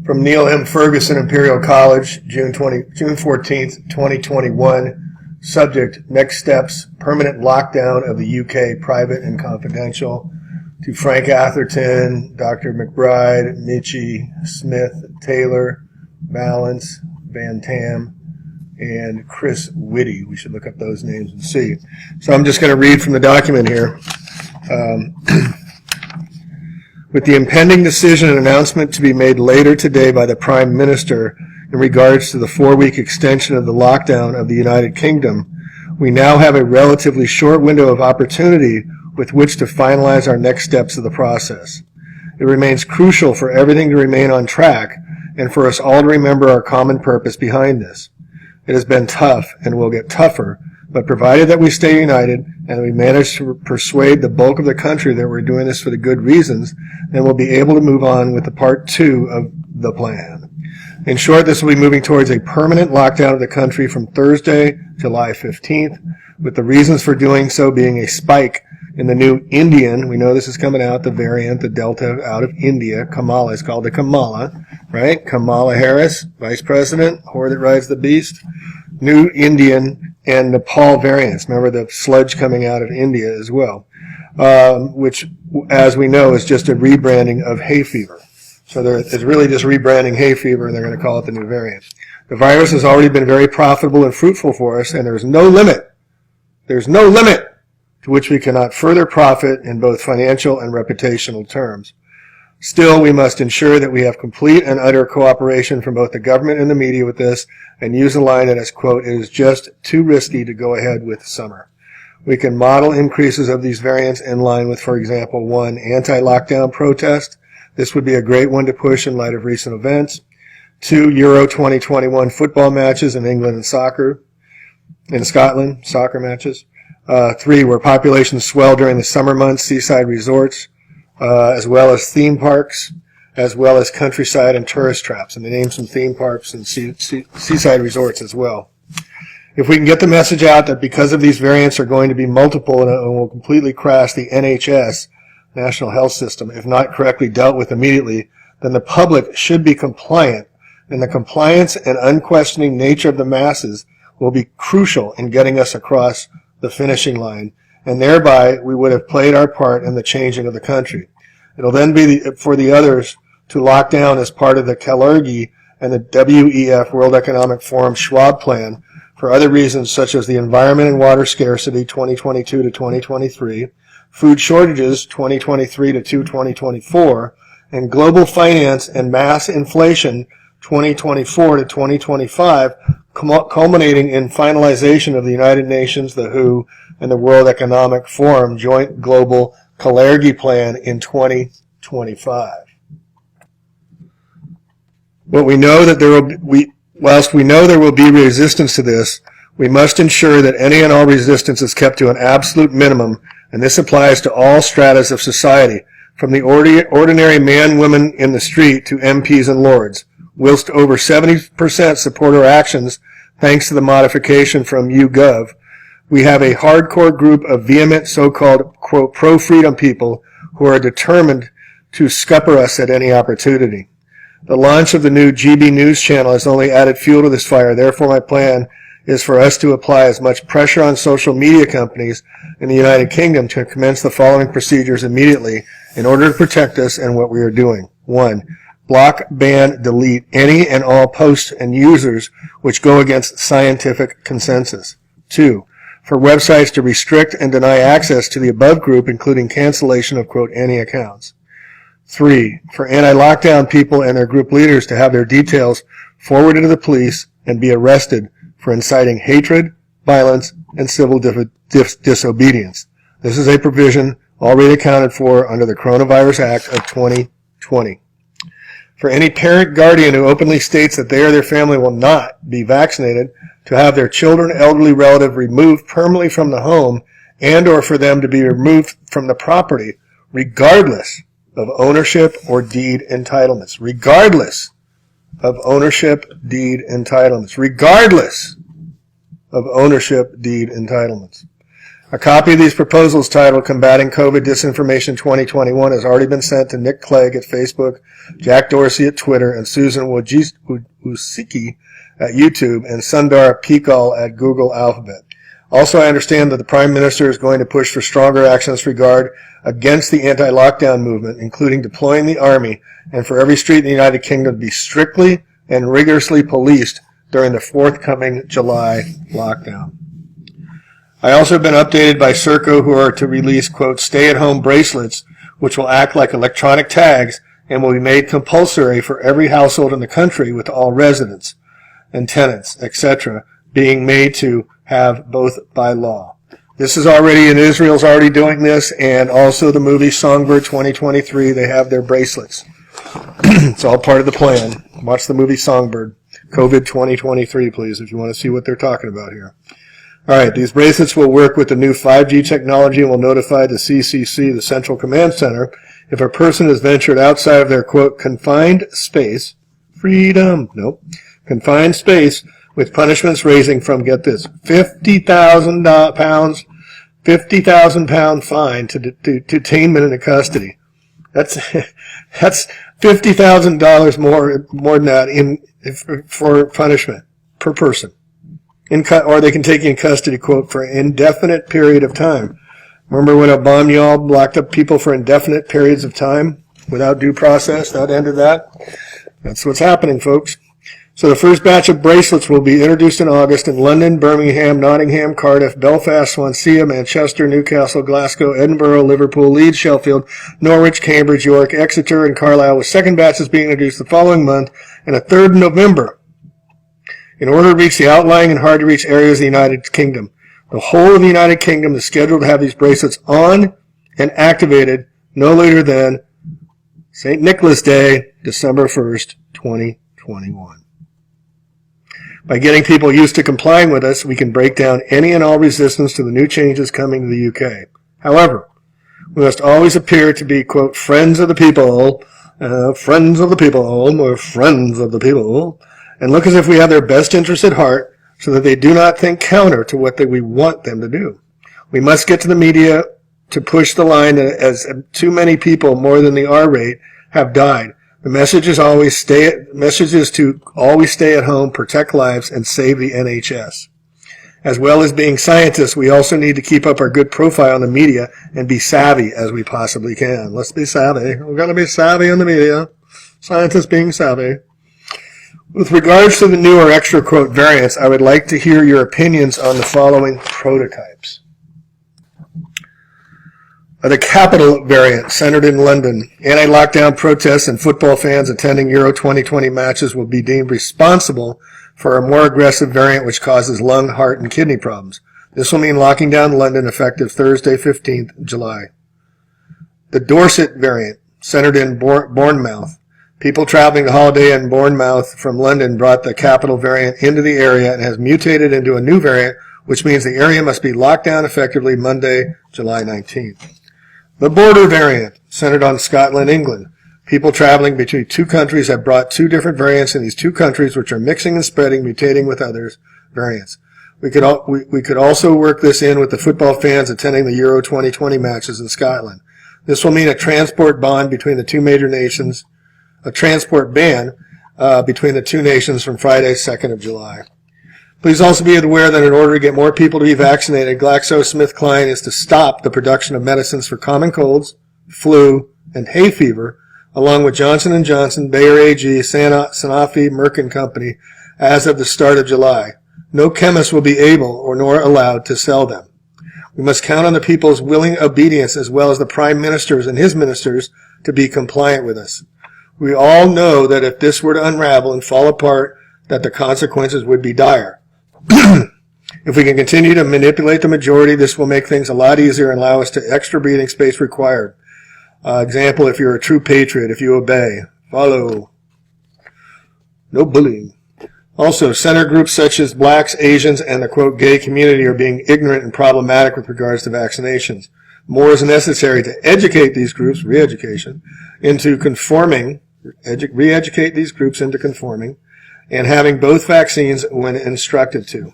From Neil M. Ferguson, Imperial College, June 14th, 2021. Subject, next steps, permanent lockdown of the UK, private and confidential. To Frank Atherton, Dr. McBride, Michie, Smith, Taylor, Balance, Van Tam, and Chris Whitty. We should look up those names and see. So I'm just going to read from the document here. With the impending decision and announcement to be made later today by the Prime Minister in regards to the 4-week extension of the lockdown of the United Kingdom, we now have a relatively short window of opportunity with which to finalize our next steps of the process. It remains crucial for everything to remain on track and for us all to remember our common purpose behind this. It has been tough and will get tougher, but provided that we stay united and we manage to persuade the bulk of the country that we're doing this for the good reasons, then we'll be able to move on with the part 2 of the plan. In short, this will be moving towards a permanent lockdown of the country from Thursday, July 15th, with the reasons for doing so being a spike in the new Indian, we know this is coming out, the variant, the Delta out of India, Kamala, is called the Kamala, right? Kamala Harris, Vice President, whore that rides the beast. New Indian and Nepal variants. Remember the sludge coming out of India as well, which, as we know, is just a rebranding of hay fever. So it's really just rebranding hay fever, and they're going to call it the new variant. The virus has already been very profitable and fruitful for us, and there's no limit to which we cannot further profit in both financial and reputational terms. Still, we must ensure that we have complete and utter cooperation from both the government and the media with this, and use a line that is, quote, it is just too risky to go ahead with summer. We can model increases of these variants in line with, for example, 1, anti-lockdown protest. This would be a great one to push in light of recent events. 2, Euro 2021 football matches in England and Scotland, soccer matches. 3, where populations swell during the summer months, seaside resorts, as well as theme parks, as well as countryside and tourist traps. And they name some theme parks and seaside resorts as well. If we can get the message out that because of these variants are going to be multiple and will completely crash the NHS, National Health System, if not correctly dealt with immediately, then the public should be compliant, and the compliance and unquestioning nature of the masses will be crucial in getting us across the finishing line, and thereby we would have played our part in the changing of the country. It'll then be for the others to lock down as part of the Kalergi and the WEF, World Economic Forum Schwab plan, for other reasons such as the environment and water scarcity 2022 to 2023, food shortages 2023 to 2024, and global finance and mass inflation 2024 to 2025, culminating in finalization of the United Nations, the WHO, and the World Economic Forum Joint Global Kalergi Plan in 2025. Whilst we know there will be resistance to this, we must ensure that any and all resistance is kept to an absolute minimum, and this applies to all stratas of society, from the ordinary man, woman in the street to MPs and lords. Whilst over 70% support our actions, thanks to the modification from YouGov, we have a hardcore group of vehement so-called, quote, pro-freedom people who are determined to scupper us at any opportunity. The launch of the new GB News channel has only added fuel to this fire. Therefore, my plan is for us to apply as much pressure on social media companies in the United Kingdom to commence the following procedures immediately in order to protect us and what we are doing. 1. Block, ban, delete any and all posts and users which go against scientific consensus. 2. For websites to restrict and deny access to the above group, including cancellation of, quote, any accounts. 3. For anti-lockdown people and their group leaders to have their details forwarded to the police and be arrested for inciting hatred, violence, and civil disobedience. This is a provision already accounted for under the Coronavirus Act of 2020. For any parent guardian who openly states that they or their family will not be vaccinated, to have their children, elderly relative removed permanently from the home, and or for them to be removed from the property, regardless of ownership or deed entitlements. Regardless of ownership, deed entitlements. Regardless of ownership, deed entitlements. A copy of these proposals titled Combating COVID Disinformation 2021 has already been sent to Nick Clegg at Facebook, Jack Dorsey at Twitter, and Susan Wojcicki at YouTube, and Sundar Pichal at Google Alphabet. Also, I understand that the Prime Minister is going to push for stronger action in this regard against the anti-lockdown movement, including deploying the Army, and for every street in the United Kingdom to be strictly and rigorously policed during the forthcoming July lockdown. I also have been updated by Serco, who are to release, quote, stay-at-home bracelets, which will act like electronic tags and will be made compulsory for every household in the country, with all residents and tenants, etc., being made to have both by law. This is already, and Israel's already doing this, and also the movie Songbird 2023, they have their bracelets. It's all part of the plan. Watch the movie Songbird, COVID 2023, please, if you want to see what they're talking about here. All right, these bracelets will work with the new 5G technology and will notify the CCC, the Central Command Center, if a person has ventured outside of their, quote, confined space, confined space, with punishments ranging from, get this, £50,000 fine to detainment into custody. That's $50,000 more than that for punishment per person. Or they can take you in custody, quote, for an indefinite period of time. Remember when Obama locked up people for indefinite periods of time without due process? That ended that. That's what's happening, folks. So the first batch of bracelets will be introduced in August in London, Birmingham, Nottingham, Cardiff, Belfast, Swansea, Manchester, Newcastle, Glasgow, Edinburgh, Liverpool, Leeds, Sheffield, Norwich, Cambridge, York, Exeter, and Carlisle, with second batches being introduced the following month and a third in November, in order to reach the outlying and hard-to-reach areas of the United Kingdom. The whole of the United Kingdom is scheduled to have these bracelets on and activated no later than St. Nicholas Day, December 1st, 2021. By getting people used to complying with us, we can break down any and all resistance to the new changes coming to the UK. However, we must always appear to be, quote, friends of the people, or friends of the people, and look as if we have their best interests at heart, so that they do not think counter to what we want them to do. We must get to the media to push the line that as too many people, more than the R rate, have died. The message is to always stay at home, protect lives, and save the NHS. As well as being scientists, we also need to keep up our good profile in the media and be savvy as we possibly can. Let's be savvy. We're going to be savvy in the media. Scientists being savvy. With regards to the new or extra, quote, variants, I would like to hear your opinions on the following prototypes. The capital variant, centered in London. Anti-lockdown protests and football fans attending Euro 2020 matches will be deemed responsible for a more aggressive variant which causes lung, heart, and kidney problems. This will mean locking down London effective Thursday, 15th July. The Dorset variant, centered in Bournemouth. People traveling to holiday in Bournemouth from London brought the capital variant into the area and has mutated into a new variant, which means the area must be locked down effectively Monday, July 19th. The border variant, centered on Scotland, England. People traveling between two countries have brought two different variants in these two countries, which are mixing and spreading, mutating with others variants. We could also work this in with the football fans attending the Euro 2020 matches in Scotland. This will mean a transport ban between the two nations from Friday, 2nd of July. Please also be aware that in order to get more people to be vaccinated, GlaxoSmithKline is to stop the production of medicines for common colds, flu, and hay fever, along with Johnson & Johnson, Bayer AG, Sanofi, Merck & Company, as of the start of July. No chemist will be able or nor allowed to sell them. We must count on the people's willing obedience as well as the Prime Minister's and his ministers to be compliant with us. We all know that if this were to unravel and fall apart, that the consequences would be dire. If we can continue to manipulate the majority, this will make things a lot easier and allow us to extra breathing space required. Example, if you're a true patriot, if you obey, follow. No bullying. Also, center groups such as blacks, Asians, and the, quote, gay community are being ignorant and problematic with regards to vaccinations. More is necessary to educate these groups, re-educate these groups into conforming, and having both vaccines when instructed to.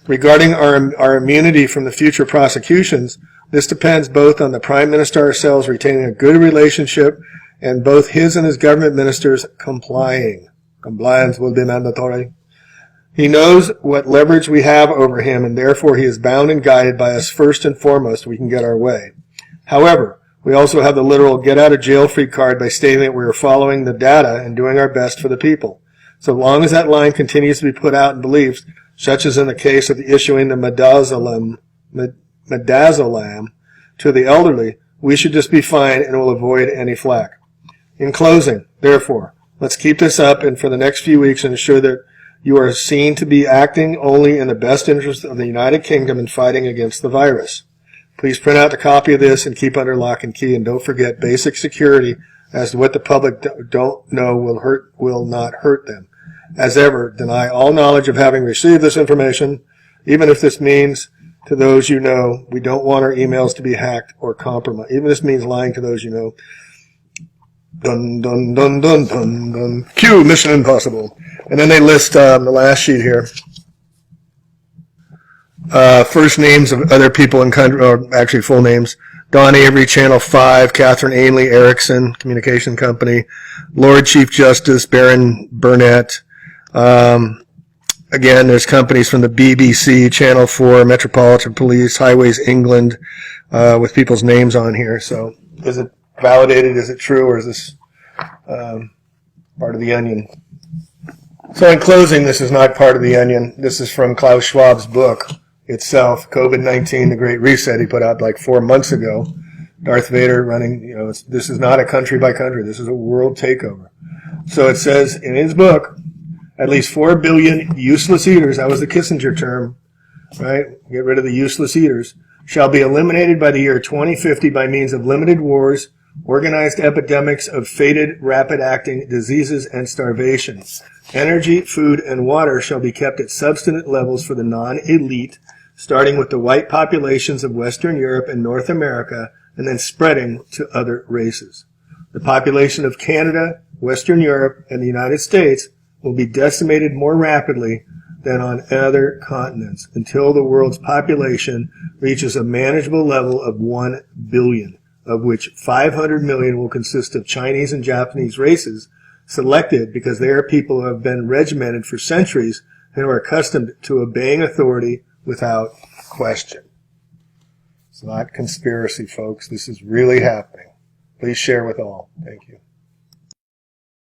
Regarding our immunity from the future prosecutions, this depends both on the Prime Minister ourselves retaining a good relationship and both his and his government ministers complying. Compliance will be mandatory. He knows what leverage we have over him, and therefore he is bound and guided by us first and foremost we can get our way. However, we also have the literal get-out-of-jail-free card by stating that we are following the data and doing our best for the people. So long as that line continues to be put out in beliefs, such as in the case of the issuing the midazolam to the elderly, we should just be fine and will avoid any flack. In closing, therefore, let's keep this up and for the next few weeks and ensure that you are seen to be acting only in the best interest of the United Kingdom in fighting against the virus. Please print out a copy of this and keep under lock and key, and don't forget basic security as to what the public don't know will not hurt them. As ever, deny all knowledge of having received this information, even if this means to those you know. We don't want our emails to be hacked or compromised. Even if this means lying to those you know. Dun, dun, dun, dun, dun, dun. Cue Mission Impossible. And then they list the last sheet here. First names of other people in country, or actually full names. Don Avery, Channel 5, Catherine Ainley, Ericsson Communication Company, Lord Chief Justice, Baron Burnett. Again, there's companies from the BBC, Channel 4, Metropolitan Police, Highways England, with people's names on here. So is it validated? Is it true? Or is this part of the onion? So in closing, this is not part of the onion. This is from Klaus Schwab's book itself, COVID-19, The Great Reset. He put out like 4 months ago. Darth Vader running, this is not a country by country. This is a world takeover. So it says in his book, at least 4 billion useless eaters, that was the Kissinger term, right? Get rid of the useless eaters, shall be eliminated by the year 2050 by means of limited wars, organized epidemics of fated, rapid-acting diseases, and starvation. Energy, food, and water shall be kept at subsistence levels for the non-elite, starting with the white populations of Western Europe and North America, and then spreading to other races. The population of Canada, Western Europe, and the United States will be decimated more rapidly than on other continents until the world's population reaches a manageable level of 1 billion, of which 500 million will consist of Chinese and Japanese races selected because they are people who have been regimented for centuries and who are accustomed to obeying authority without question. It's not conspiracy, folks. This is really happening. Please share with all. Thank you.